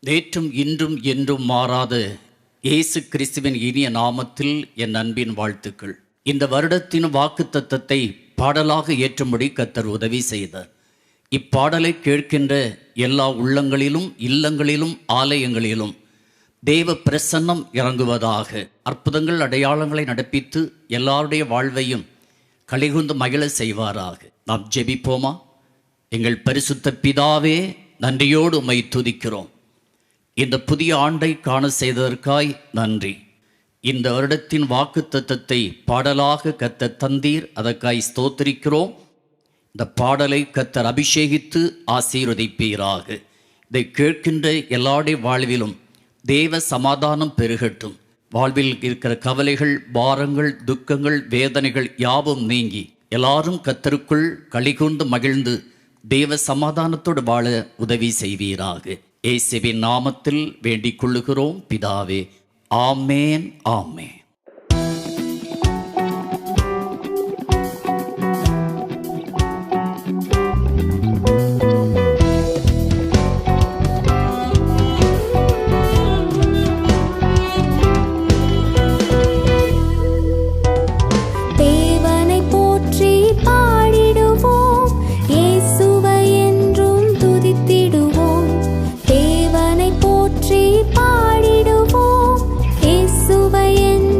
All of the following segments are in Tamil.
நேற்றும் இன்றும் என்றும் மாறாத இயேசு கிறிஸ்துவின் இனிய நாமத்தில் என் அன்பின் வாழ்த்துக்கள். இந்த வருடத்தின் வாக்குத்தத்தத்தை பாடலாக ஏற்றும்படி கர்த்தர் உதவி செய்தார். இப்பாடலை கேட்கின்ற எல்லா உள்ளங்களிலும், இல்லங்களிலும், ஆலயங்களிலும் தேவ பிரசன்னம் இறங்குவதாக. அற்புதங்கள், அடையாளங்களை நடப்பித்து எல்லாருடைய வாழ்வையும் கலிகுந்து மகிழ செய்வாராக. நாம் ஜெபிப்போமா? எங்கள் பரிசுத்த பிதாவே, நன்றியோடு உம்மை துதிக்கிறோம். இந்த புதிய ஆண்டை காண செய்ததற்காய் நன்றி. இந்த வருடத்தின் வாக்குத்தத்தத்தை பாடலாக கர்த்தர் தந்தீர், அதற்காய் ஸ்தோத்திரிக்கிறோம். இந்த பாடலை கர்த்தர் அபிஷேகித்து ஆசீர்வதிப்பீராக. இதை கேட்கின்ற எல்லாருடைய வாழ்விலும் தேவ சமாதானம் பெருகட்டும். வாழ்வில் இருக்கிற கவலைகள், பாரங்கள், துக்கங்கள், வேதனைகள் யாவும் நீங்கி எல்லாரும் கர்த்தருக்குள் களிகூர்ந்து மகிழ்ந்து தேவ சமாதானத்தோடு வாழ உதவி செய்வீராக. இயேசுவின் நாமத்தில் வேண்டிக் கொள்ளுகிறோம் பிதாவே. ஆமேன், ஆமேன். பாடிடுவோம், இயேசுவை என்றும்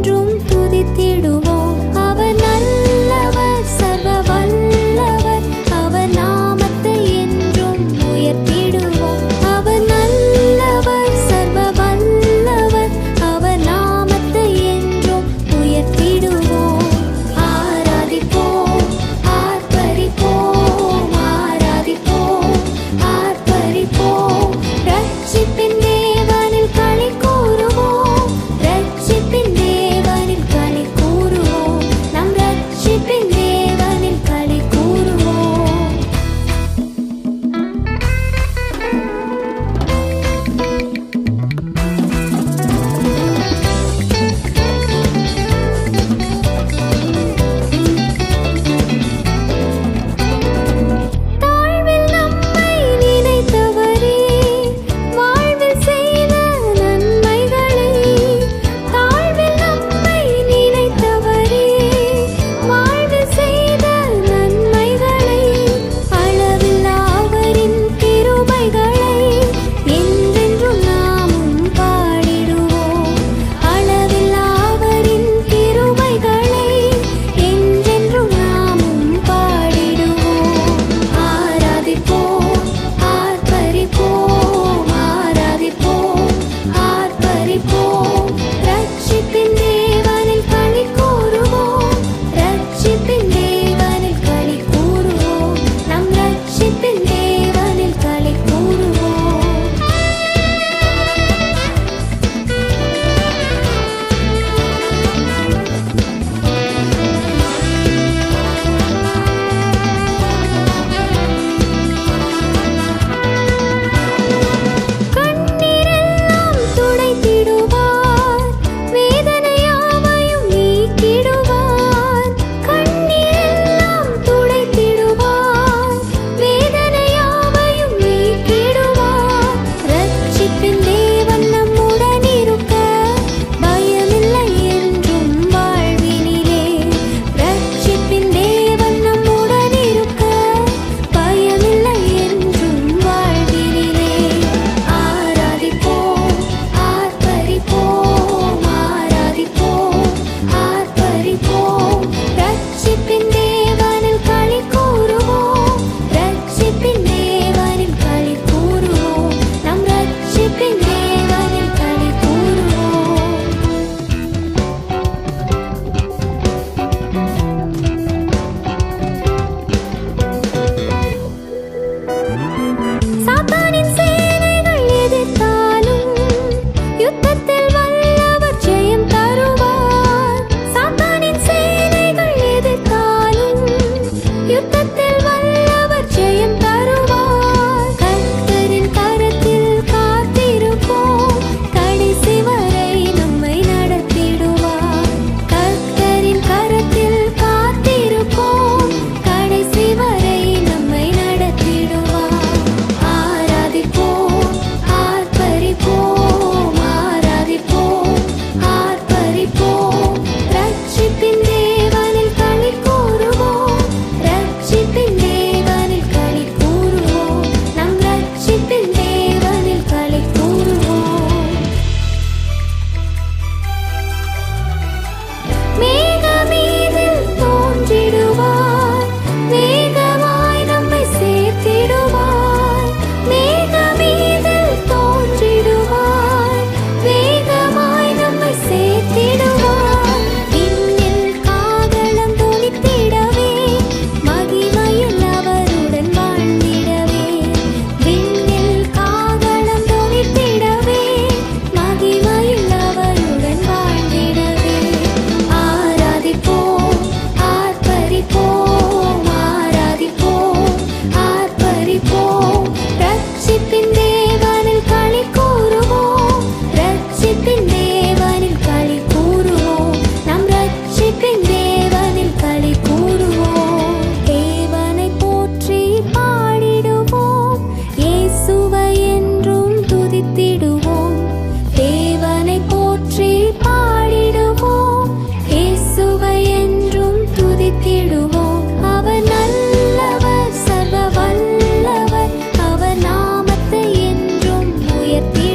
உயர்த்தி